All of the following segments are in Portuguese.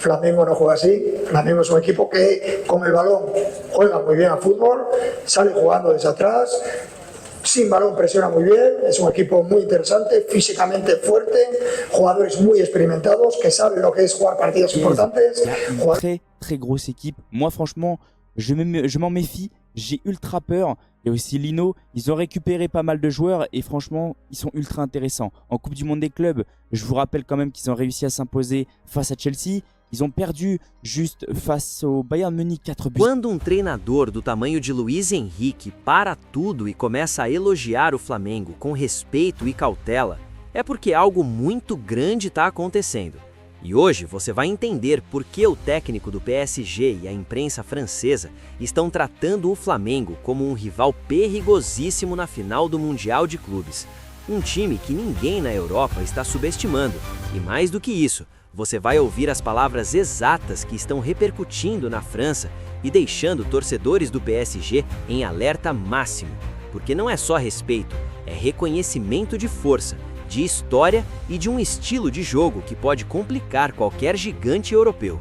Flamengo no juega así. Flamengo es un equipo que con el balón juega muy bien al fútbol, sale jugando desde atrás, sin balón presiona muy bien, es un equipo muy interesante, físicamente fuerte, jugadores muy experimentados que saben lo que es jugar partidos importantes. Très très grosse équipe. Moi franchement, je m'en méfie, j'ai ultra peur. Il y a aussi Lino, ils ont récupéré pas mal de joueurs et franchement, ils sont ultra intéressants. En Coupe du Monde des clubs, je vous rappelle quand même qu'ils ont réussi à s'imposer face à Chelsea. Ils ont perdu juste face au Bayern Munich 4 buts. Quando treinador do tamanho de Luiz Henrique para tudo e começa a elogiar o Flamengo com respeito e cautela, é porque algo muito grande está acontecendo. E hoje você vai entender por que o técnico do PSG e a imprensa francesa estão tratando o Flamengo como um rival perigosíssimo na final do Mundial de Clubes. Um time que ninguém na Europa está subestimando. E mais do que isso, você vai ouvir as palavras exatas que estão repercutindo na França e deixando torcedores do PSG em alerta máximo. Porque não é só respeito, é reconhecimento de força, de história e de um estilo de jogo que pode complicar qualquer gigante europeu.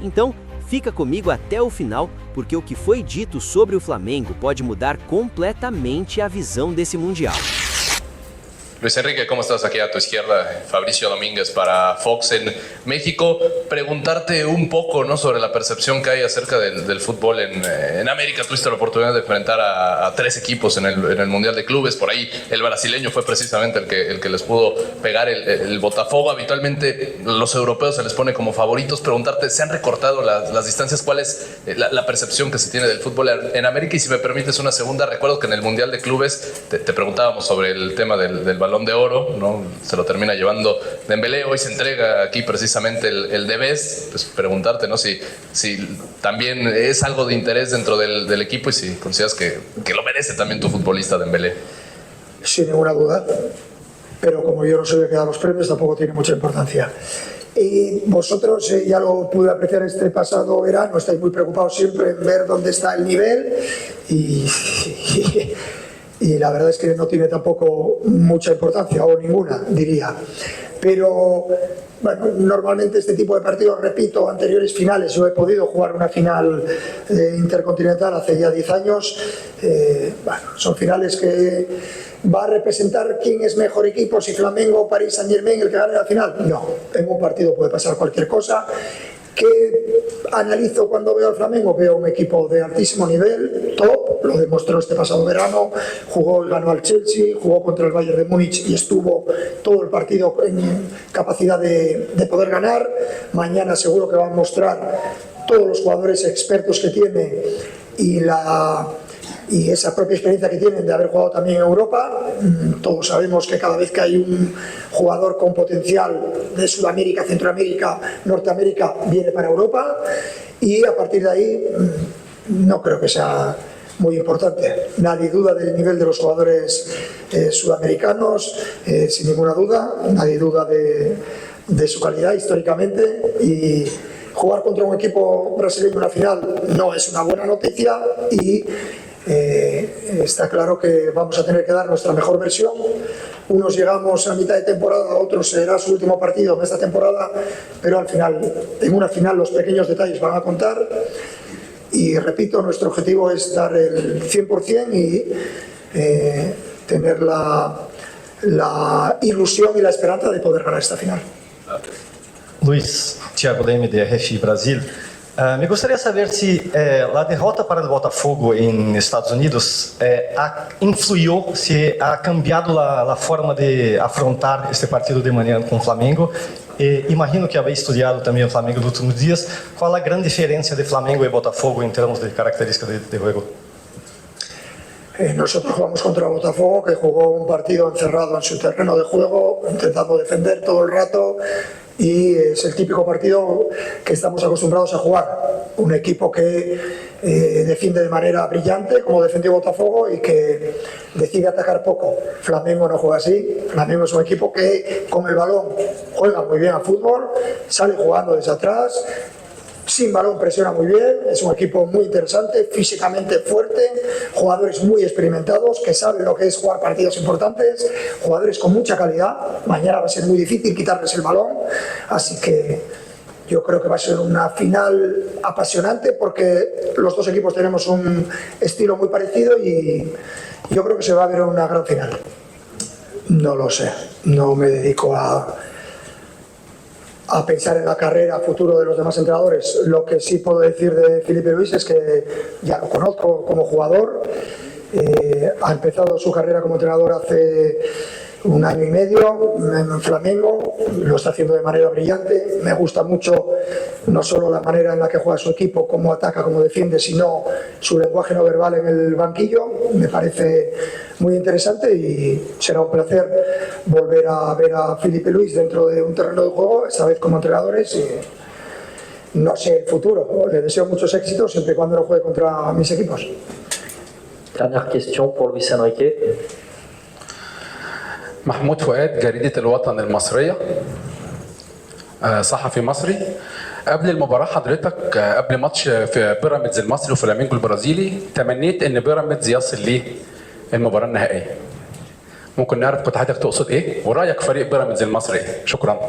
Então, fica comigo até o final, porque o que foi dito sobre o Flamengo pode mudar completamente a visão desse Mundial. Luis Enrique, ¿cómo estás? Aquí a tu izquierda, Fabricio Domínguez para Fox en México. Preguntarte un poco, ¿no?, sobre la percepción que hay acerca del fútbol en América. Tuviste la oportunidad de enfrentar a 3 equipos en el Mundial de Clubes. Por ahí el brasileño fue precisamente el que les pudo pegar el Botafogo. Habitualmente los europeos se les pone como favoritos. Preguntarte, ¿se han recortado las distancias? ¿Cuál es la percepción que se tiene del fútbol en América? Y si me permites una segunda, recuerdo que en el Mundial de Clubes te preguntábamos sobre el tema del balón de oro, ¿no? Se lo termina llevando Dembélé. Hoy se entrega aquí precisamente el de Best. Pues preguntarte, ¿no?, si también es algo de interés dentro del equipo y si consideras que lo merece también tu futbolista Dembélé. Sin ninguna duda, pero como yo no soy el que da los premios, tampoco tiene mucha importancia. Y vosotros, ya lo pude apreciar este pasado verano, estáis muy preocupados siempre en ver dónde está el nivel y la verdad es que no tiene tampoco mucha importancia, o ninguna, diría. Pero bueno, normalmente este tipo de partidos, repito, anteriores finales, yo he podido jugar una final intercontinental hace ya 10 años, bueno, son finales que va a representar quién es mejor equipo, si Flamengo o Paris Saint-Germain el que gane la final. No, en un partido puede pasar cualquier cosa. ¿Qué analizo cuando veo al Flamengo? Veo un equipo de altísimo nivel, top, lo demostró este pasado verano, jugó y ganó al Chelsea, jugó contra el Bayern de Múnich y estuvo todo el partido en capacidad de poder ganar. Mañana seguro que va a mostrar todos los jugadores expertos que tiene y esa propia experiencia que tienen de haber jugado también en Europa. Todos sabemos que cada vez que hay un jugador con potencial de Sudamérica, Centroamérica, Norteamérica, viene para Europa, y a partir de ahí no creo que sea muy importante. Nadie duda del nivel de los jugadores sudamericanos, sin ninguna duda, nadie duda de su calidad históricamente, y jugar contra un equipo brasileño en una final no es una buena noticia, y está claro que vamos a tener que dar nuestra mejor versión. Unos llegamos a mitad de temporada, otros será su último partido en esta temporada, pero al final, en una final, los pequeños detalles van a contar. Y repito, nuestro objetivo es dar el 100% y tener la ilusión y la esperanza de poder ganar esta final. Luis, Thiago Leme, de RFI Brasil. Me gostaria de saber se a derrota para o Botafogo em Estados Unidos influiu, se ha cambiado a forma de afrontar este partido de manhã com o Flamengo. Imagino que habéis estudado também o Flamengo nos últimos dias. Qual a grande diferença de Flamengo e Botafogo em termos de características de juego? Nosotros jugamos contra Botafogo, que jugó un partido encerrado en su terreno de juego, intentando defender todo el rato, y es el típico partido que estamos acostumbrados a jugar. Un equipo que defiende de manera brillante, como defendió Botafogo, y que decide atacar poco. Flamengo no juega así. Flamengo es un equipo que con el balón juega muy bien al fútbol, sale jugando desde atrás, sin balón presiona muy bien, es un equipo muy interesante, físicamente fuerte, jugadores muy experimentados que saben lo que es jugar partidos importantes, jugadores con mucha calidad. Mañana va a ser muy difícil quitarles el balón, así que Yo creo que va a ser una final apasionante porque los dos equipos tenemos un estilo muy parecido y yo creo que se va a ver una gran final. No lo sé, no me dedico a pensar en la carrera futuro de los demás entrenadores. Lo que sí puedo decir de Filipe Luis es que ya lo conozco como jugador, ha empezado su carrera como entrenador hace 1 año y medio en Flamengo, lo está haciendo de manera brillante. Me gusta mucho no solo la manera en la que juega su equipo, cómo ataca, cómo defiende, sino su lenguaje no verbal en el banquillo. Me parece muy interesante y será un placer volver a ver a Filipe Luis dentro de un terreno de juego, esta vez como entrenadores. Y no sé el futuro, le deseo muchos éxitos siempre y cuando no juegue contra mis equipos. Dernière question pour Luis Enrique. محمود فؤاد جريدة الوطن المصرية، صحفي مصري. قبل المباراة حضرتك قبل ماتش في بيراميدز المصري وفلامينجو البرازيلي تمنيت ان بيراميدز يصل للمباراة النهائية. ممكن نعرف كنت حضرتك تقصد ايه؟ ورأيك فريق بيراميدز المصري ايه؟ شكرا.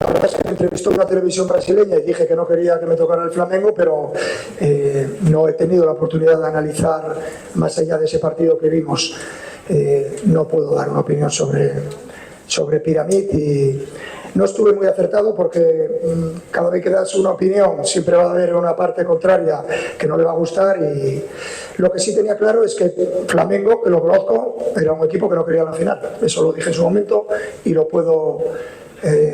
La verdad es que me entrevistó en una televisión brasileña y dije que no quería que me tocara el Flamengo, pero no he tenido la oportunidad de analizar más allá de ese partido que vimos. No puedo dar una opinión sobre Piramid y no estuve muy acertado porque cada vez que das una opinión siempre va a haber una parte contraria que no le va a gustar, y lo que sí tenía claro es que Flamengo, que lo conozco, era un equipo que no quería la final. Eso lo dije en su momento y lo puedo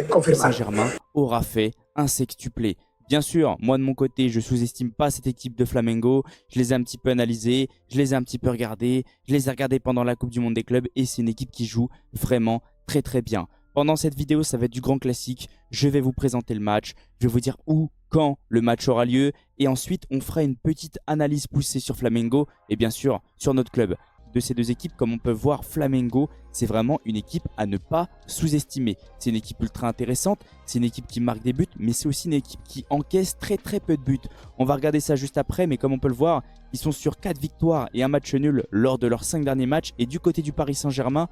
confirmar. Saint-Germain aura fait un sextuplé. Bien sûr, moi de mon côté, je sous-estime pas cette équipe de Flamengo. Je les ai un petit peu analysés, je les ai un petit peu regardés, je les ai regardés pendant la Coupe du Monde des clubs et c'est une équipe qui joue vraiment très très bien. Pendant cette vidéo, ça va être du grand classique. Je vais vous présenter le match, je vais vous dire où, quand le match aura lieu et ensuite on fera une petite analyse poussée sur Flamengo et bien sûr sur notre club. De ces deux équipes, comme on peut voir, Flamengo, c'est vraiment une équipe à ne pas sous-estimer. C'est une équipe ultra intéressante, c'est une équipe qui marque des buts, mais c'est aussi une équipe qui encaisse très très peu de buts. On va regarder ça juste après, mais comme on peut le voir, ils sont sur 4 victoires et un match nul lors de leurs 5 derniers matchs. Et du côté du Paris Saint-Germain,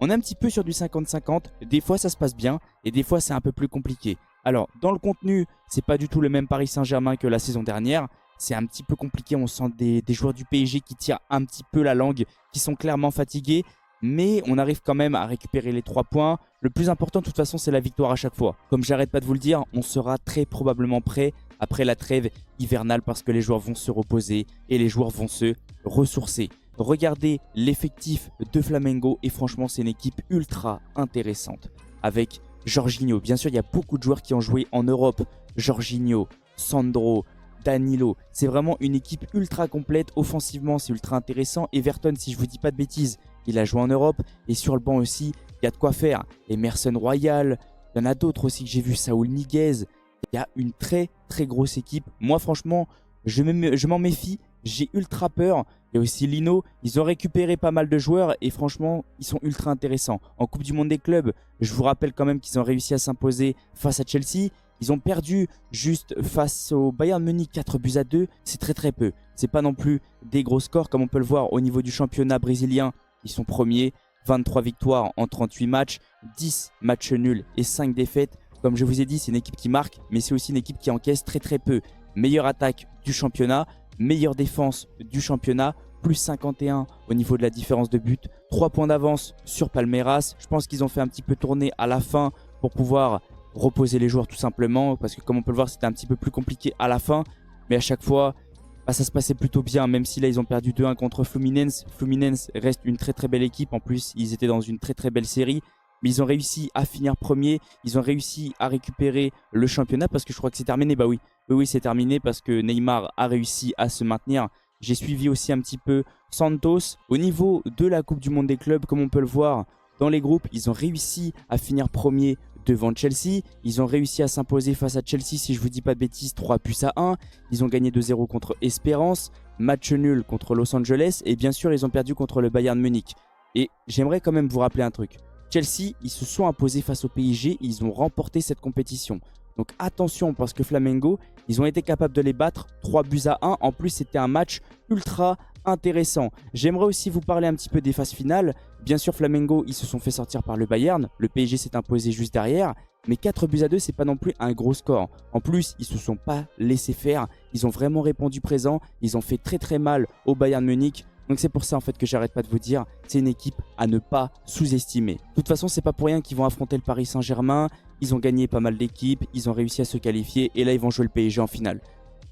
on est un petit peu sur du 50-50. Des fois, ça se passe bien et des fois, c'est un peu plus compliqué. Alors, dans le contenu, c'est pas du tout le même Paris Saint-Germain que la saison dernière. C'est un petit peu compliqué, on sent des joueurs du PSG qui tirent un petit peu la langue, qui sont clairement fatigués. Mais on arrive quand même à récupérer les 3 points. Le plus important de toute façon, c'est la victoire à chaque fois. Comme j'arrête pas de vous le dire, on sera très probablement prêt après la trêve hivernale parce que les joueurs vont se reposer et les joueurs vont se ressourcer. Regardez l'effectif de Flamengo et franchement, c'est une équipe ultra intéressante. Avec Jorginho, bien sûr, il y a beaucoup de joueurs qui ont joué en Europe. Jorginho, Sandro, Danilo, c'est vraiment une équipe ultra complète. Offensivement, c'est ultra intéressant. Everton, si je vous dis pas de bêtises, il a joué en Europe. Et sur le banc aussi, il y a de quoi faire. Emerson Royal, il y en a d'autres aussi que j'ai vu, Saúl Ñíguez. Il y a une très très grosse équipe. Moi, franchement, je m'en méfie. J'ai ultra peur. Il y a aussi Lino. Ils ont récupéré pas mal de joueurs et franchement, ils sont ultra intéressants. En Coupe du Monde des clubs, je vous rappelle quand même qu'ils ont réussi à s'imposer face à Chelsea. Ils ont perdu juste face au Bayern Munich 4-2. C'est très très peu. C'est pas non plus des gros scores comme on peut le voir au niveau du championnat brésilien. Ils sont premiers, 23 victoires en 38 matchs, 10 matchs nuls et 5 défaites. Comme je vous ai dit, c'est une équipe qui marque, mais c'est aussi une équipe qui encaisse très très peu. Meilleure attaque du championnat, meilleure défense du championnat, plus 51 au niveau de la différence de but. 3 points d'avance sur Palmeiras. Je pense qu'ils ont fait un petit peu tourner à la fin pour pouvoir reposer les joueurs tout simplement. Parce que comme on peut le voir, c'était un petit peu plus compliqué à la fin. Mais à chaque fois, ça se passait plutôt bien. Même si là, ils ont perdu 2-1 contre Fluminense. Fluminense reste une très très belle équipe. En plus, ils étaient dans une très très belle série. Mais ils ont réussi à finir premier. Ils ont réussi à récupérer le championnat parce que je crois que c'est terminé. Bah oui, oui, c'est terminé parce que Neymar a réussi à se maintenir. J'ai suivi aussi un petit peu Santos. Au niveau de la Coupe du Monde des clubs, comme on peut le voir dans les groupes, ils ont réussi à finir premier devant Chelsea. Ils ont réussi à s'imposer face à Chelsea, si je vous dis pas de bêtises, 3-1. Ils ont gagné 2-0 contre Espérance. Match nul contre Los Angeles. Et bien sûr, ils ont perdu contre le Bayern Munich. Et j'aimerais quand même vous rappeler un truc. Chelsea, ils se sont imposés face au PSG. Ils ont remporté cette compétition. Donc attention parce que Flamengo, ils ont été capables de les battre 3-1. En plus, c'était un match ultra intéressant. J'aimerais aussi vous parler un petit peu des phases finales. Bien sûr, Flamengo, ils se sont fait sortir par le Bayern. Le PSG s'est imposé juste derrière. Mais 4-2, c'est pas non plus un gros score. En plus, ils se sont pas laissés faire. Ils ont vraiment répondu présent. Ils ont fait très très mal au Bayern Munich. Donc c'est pour ça en fait que j'arrête pas de vous dire, c'est une équipe à ne pas sous-estimer. De toute façon, c'est pas pour rien qu'ils vont affronter le Paris Saint-Germain. Ils ont gagné pas mal d'équipes. Ils ont réussi à se qualifier. Et là, ils vont jouer le PSG en finale.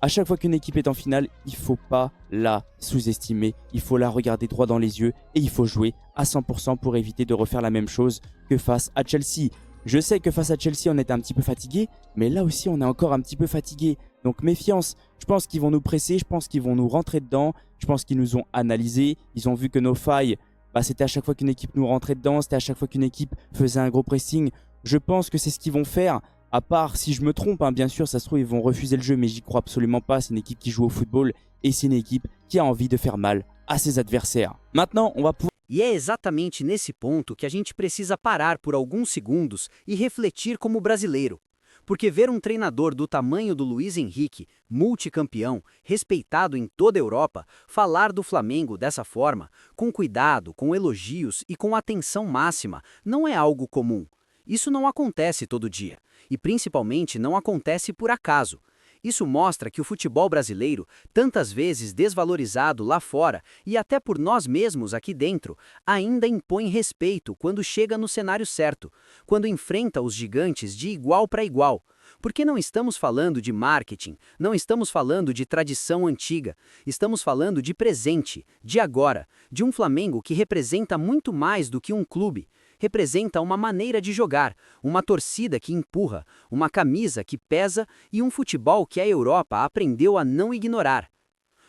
À chaque fois qu'une équipe est en finale, il ne faut pas la sous-estimer, il faut la regarder droit dans les yeux et il faut jouer à 100% pour éviter de refaire la même chose que face à Chelsea. Je sais que face à Chelsea, on était un petit peu fatigué, mais là aussi, on est encore un petit peu fatigué. Donc méfiance, je pense qu'ils vont nous presser, je pense qu'ils vont nous rentrer dedans, je pense qu'ils nous ont analysé, ils ont vu que nos failles, c'était à chaque fois qu'une équipe nous rentrait dedans, c'était à chaque fois qu'une équipe faisait un gros pressing. Je pense que c'est ce qu'ils vont faire. À part si je me trompe, bien sûr, ça se trouve, ils vont refuser le jeu, mais j'y crois absolument pas. C'est une équipe qui joue au football et c'est une équipe qui a envie de faire mal a ses adversaires. Maintenant, on va pouvoir... E é exatamente nesse ponto que a gente precisa parar por alguns segundos e refletir como brasileiro. Porque ver um treinador do tamanho do Luiz Henrique, multicampeão, respeitado em toda a Europa, falar do Flamengo dessa forma, com cuidado, com elogios e com atenção máxima, não é algo comum. Isso não acontece todo dia, e principalmente não acontece por acaso. Isso mostra que o futebol brasileiro, tantas vezes desvalorizado lá fora e até por nós mesmos aqui dentro, ainda impõe respeito quando chega no cenário certo, quando enfrenta os gigantes de igual para igual. Porque não estamos falando de marketing, não estamos falando de tradição antiga, estamos falando de presente, de agora, de um Flamengo que representa muito mais do que um clube. Representa uma maneira de jogar, uma torcida que empurra, uma camisa que pesa e um futebol que a Europa aprendeu a não ignorar.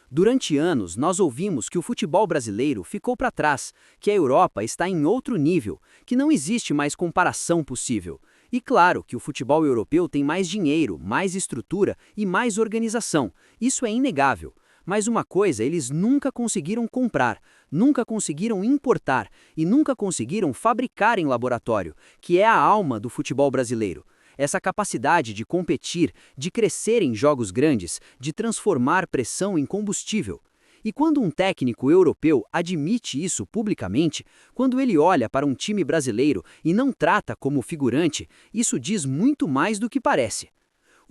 Durante anos, nós ouvimos que o futebol brasileiro ficou para trás, que a Europa está em outro nível, que não existe mais comparação possível. E claro que o futebol europeu tem mais dinheiro, mais estrutura e mais organização, isso é inegável. Mas uma coisa eles nunca conseguiram comprar, nunca conseguiram importar e nunca conseguiram fabricar em laboratório, que é a alma do futebol brasileiro. Essa capacidade de competir, de crescer em jogos grandes, de transformar pressão em combustível. E quando um técnico europeu admite isso publicamente, quando ele olha para um time brasileiro e não trata como figurante, isso diz muito mais do que parece.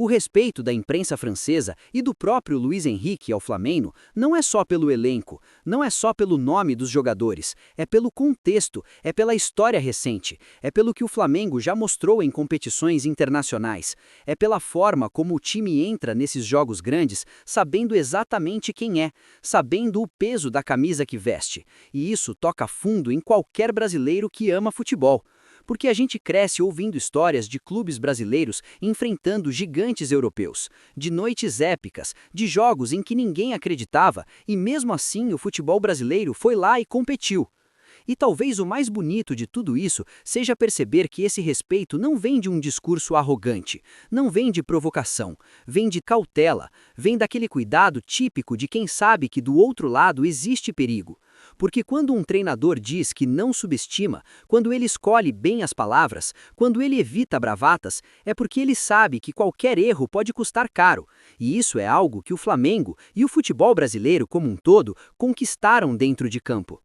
O respeito da imprensa francesa e do próprio Luiz Henrique ao Flamengo não é só pelo elenco, não é só pelo nome dos jogadores, é pelo contexto, é pela história recente, é pelo que o Flamengo já mostrou em competições internacionais, é pela forma como o time entra nesses jogos grandes, sabendo exatamente quem é, sabendo o peso da camisa que veste. E isso toca fundo em qualquer brasileiro que ama futebol. Porque a gente cresce ouvindo histórias de clubes brasileiros enfrentando gigantes europeus, de noites épicas, de jogos em que ninguém acreditava e mesmo assim o futebol brasileiro foi lá e competiu. E talvez o mais bonito de tudo isso seja perceber que esse respeito não vem de um discurso arrogante, não vem de provocação, vem de cautela, vem daquele cuidado típico de quem sabe que do outro lado existe perigo. Porque quando um treinador diz que não subestima, quando ele escolhe bem as palavras, quando ele evita bravatas, é porque ele sabe que qualquer erro pode custar caro. E isso é algo que o Flamengo e o futebol brasileiro como um todo conquistaram dentro de campo.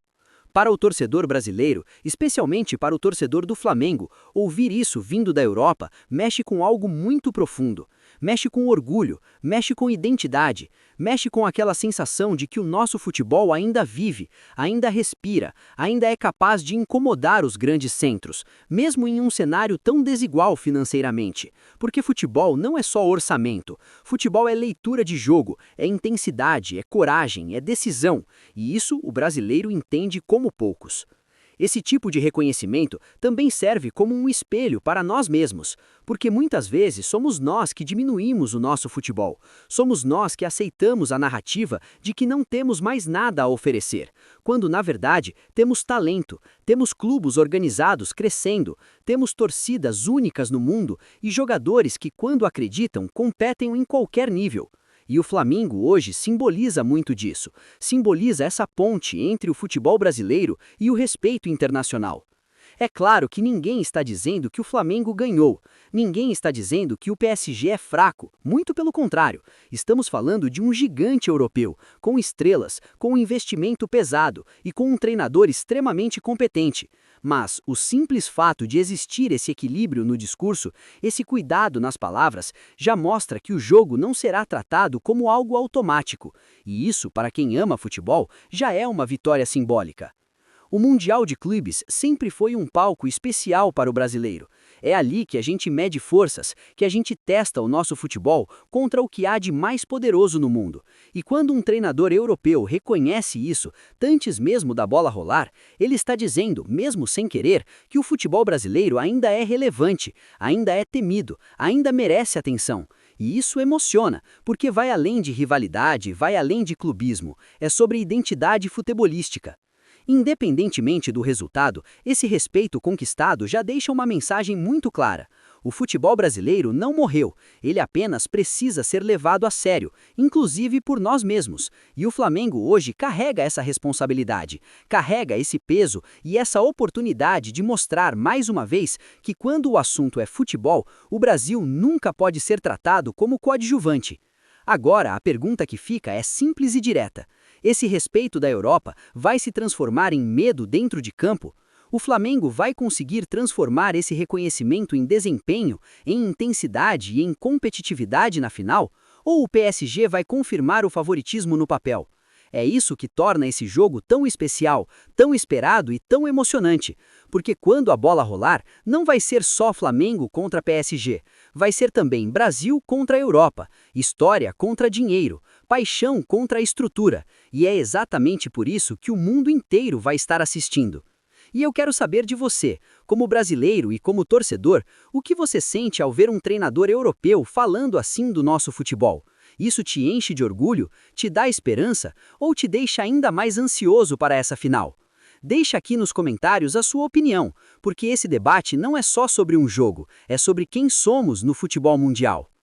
Para o torcedor brasileiro, especialmente para o torcedor do Flamengo, ouvir isso vindo da Europa mexe com algo muito profundo. Mexe com orgulho, mexe com identidade, mexe com aquela sensação de que o nosso futebol ainda vive, ainda respira, ainda é capaz de incomodar os grandes centros, mesmo em um cenário tão desigual financeiramente. Porque futebol não é só orçamento, futebol é leitura de jogo, é intensidade, é coragem, é decisão, e isso o brasileiro entende como poucos. Esse tipo de reconhecimento também serve como um espelho para nós mesmos, porque muitas vezes somos nós que diminuímos o nosso futebol, somos nós que aceitamos a narrativa de que não temos mais nada a oferecer, quando na verdade temos talento, temos clubes organizados crescendo, temos torcidas únicas no mundo e jogadores que quando acreditam competem em qualquer nível. E o Flamengo hoje simboliza muito disso, simboliza essa ponte entre o futebol brasileiro e o respeito internacional. É claro que ninguém está dizendo que o Flamengo ganhou. Ninguém está dizendo que o PSG é fraco. Muito pelo contrário. Estamos falando de um gigante europeu, com estrelas, com um investimento pesado e com um treinador extremamente competente. Mas o simples fato de existir esse equilíbrio no discurso, esse cuidado nas palavras, já mostra que o jogo não será tratado como algo automático. E isso, para quem ama futebol, já é uma vitória simbólica. O Mundial de Clubes sempre foi um palco especial para o brasileiro. É ali que a gente mede forças, que a gente testa o nosso futebol contra o que há de mais poderoso no mundo. E quando um treinador europeu reconhece isso, antes mesmo da bola rolar, ele está dizendo, mesmo sem querer, que o futebol brasileiro ainda é relevante, ainda é temido, ainda merece atenção. E isso emociona, porque vai além de rivalidade, vai além de clubismo, é sobre identidade futebolística. Independentemente do resultado, esse respeito conquistado já deixa uma mensagem muito clara. O futebol brasileiro não morreu, ele apenas precisa ser levado a sério, inclusive por nós mesmos. E o Flamengo hoje carrega essa responsabilidade, carrega esse peso e essa oportunidade de mostrar mais uma vez que quando o assunto é futebol, o Brasil nunca pode ser tratado como coadjuvante. Agora, a pergunta que fica é simples e direta. Esse respeito da Europa vai se transformar em medo dentro de campo? O Flamengo vai conseguir transformar esse reconhecimento em desempenho, em intensidade e em competitividade na final? Ou o PSG vai confirmar o favoritismo no papel? É isso que torna esse jogo tão especial, tão esperado e tão emocionante. Porque quando a bola rolar, não vai ser só Flamengo contra PSG. Vai ser também Brasil contra a Europa, história contra dinheiro, paixão contra a estrutura. E é exatamente por isso que o mundo inteiro vai estar assistindo. E eu quero saber de você, como brasileiro e como torcedor, o que você sente ao ver um treinador europeu falando assim do nosso futebol? Isso te enche de orgulho, te dá esperança ou te deixa ainda mais ansioso para essa final? Deixa aqui nos comentários a sua opinião, porque esse debate não é só sobre um jogo, é sobre quem somos no futebol mundial.